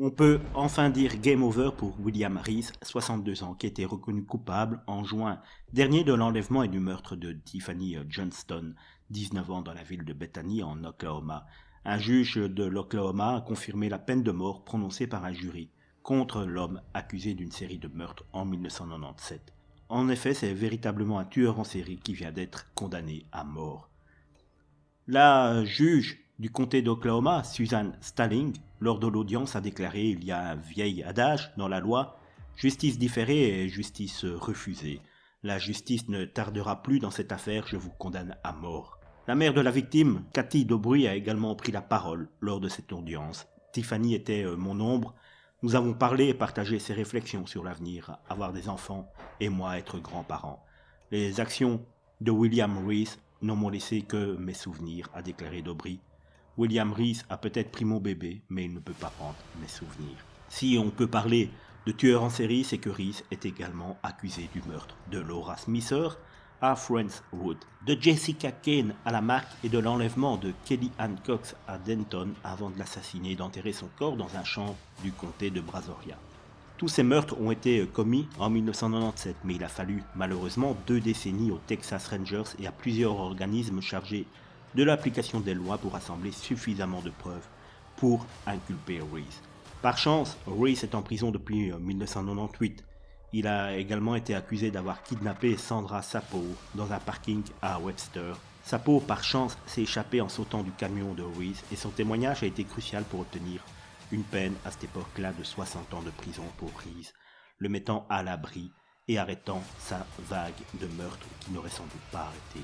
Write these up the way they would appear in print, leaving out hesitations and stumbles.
On peut enfin dire game over pour William Reese, 62 ans, qui a été reconnu coupable en juin dernier de l'enlèvement et du meurtre de Tiffany Johnston, 19 ans, dans la ville de Bethany en Oklahoma. Un juge de l'Oklahoma a confirmé la peine de mort prononcée par un jury contre l'homme accusé d'une série de meurtres en 1997. En effet, c'est véritablement un tueur en série qui vient d'être condamné à mort. La juge du comté d'Oklahoma, Susan Stalling, lors de l'audience a déclaré: il y a un vieil adage dans la loi, justice différée et justice refusée. La justice ne tardera plus dans cette affaire, je vous condamne à mort. La mère de la victime, Cathy Dobry, a également pris la parole lors de cette audience. Tiffany était mon ombre. Nous avons parlé et partagé ses réflexions sur l'avenir, avoir des enfants et moi être grand-parent. Les actions de William Reese ne m'ont laissé que mes souvenirs, a déclaré Dobry. William Reese a peut-être pris mon bébé, mais il ne peut pas prendre mes souvenirs. Si on peut parler de tueur en série, c'est que Reese est également accusé du meurtre de Laura Smither à Friendswood, de Jessica Kane à la marque et de l'enlèvement de Kelly Ann Cox à Denton avant de l'assassiner et d'enterrer son corps dans un champ du comté de Brazoria. Tous ces meurtres ont été commis en 1997, mais il a fallu malheureusement 2 décennies aux Texas Rangers et à plusieurs organismes chargés de l'application des lois pour assembler suffisamment de preuves pour inculper Reese. Par chance, Reese est en prison depuis 1998. Il a également été accusé d'avoir kidnappé Sandra Sapo dans un parking à Webster. Sapo, par chance, s'est échappé en sautant du camion de Reese et son témoignage a été crucial pour obtenir une peine à cette époque-là de 60 ans de prison pour Reese, le mettant à l'abri et arrêtant sa vague de meurtres qui n'aurait sans doute pas arrêté.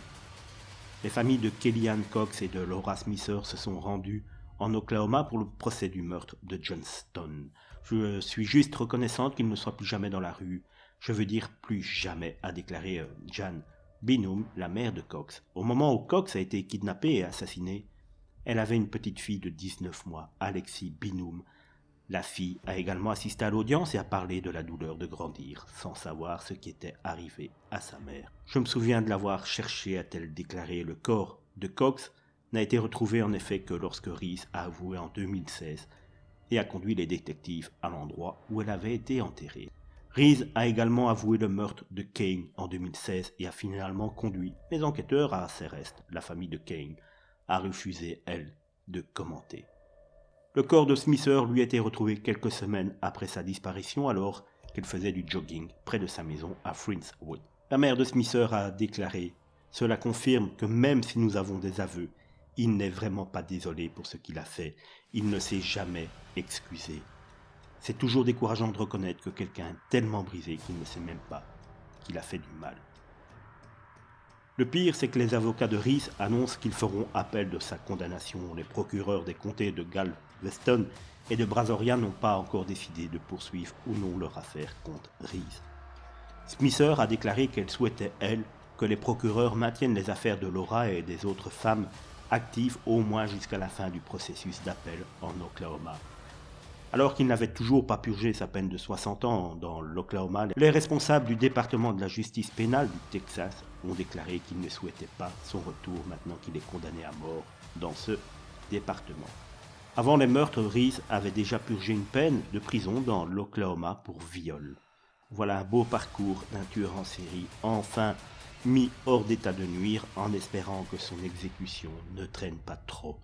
Les familles de Kellyanne Cox et de Laura Smither se sont rendues en Oklahoma pour le procès du meurtre de Johnston. Je suis juste reconnaissante qu'il ne soit plus jamais dans la rue. Je veux dire plus jamais, a déclaré Jan Binum, la mère de Cox. Au moment où Cox a été kidnappée et assassinée, elle avait une petite fille de 19 mois, Alexis Binum. La fille a également assisté à l'audience et a parlé de la douleur de grandir, sans savoir ce qui était arrivé à sa mère. Je me souviens de l'avoir cherché, a-t-elle déclaré. Le corps de Cox n'a été retrouvé en effet que lorsque Reese a avoué en 2016 et a conduit les détectives à l'endroit où elle avait été enterrée. Reese a également avoué le meurtre de Kane en 2016 et a finalement conduit les enquêteurs à ses restes. La famille de Kane a refusé, elle, de commenter. Le corps de Smither lui a été retrouvé quelques semaines après sa disparition alors qu'elle faisait du jogging près de sa maison à Friendswood. La mère de Smither a déclaré: cela confirme que même si nous avons des aveux, il n'est vraiment pas désolé pour ce qu'il a fait. Il ne s'est jamais excusé. C'est toujours décourageant de reconnaître que quelqu'un est tellement brisé qu'il ne sait même pas qu'il a fait du mal. Le pire, c'est que les avocats de Reese annoncent qu'ils feront appel de sa condamnation. Les procureurs des comtés de Galveston et de Brazoria n'ont pas encore décidé de poursuivre ou non leur affaire contre Reese. Smither a déclaré qu'elle souhaitait, elle, que les procureurs maintiennent les affaires de Laura et des autres femmes actives au moins jusqu'à la fin du processus d'appel en Oklahoma. Alors qu'il n'avait toujours pas purgé sa peine de 60 ans dans l'Oklahoma, les responsables du département de la justice pénale du Texas ont déclaré qu'ils ne souhaitaient pas son retour maintenant qu'il est condamné à mort dans ce département. Avant les meurtres, Reese avait déjà purgé une peine de prison dans l'Oklahoma pour viol. Voilà un beau parcours d'un tueur en série, enfin mis hors d'état de nuire en espérant que son exécution ne traîne pas trop.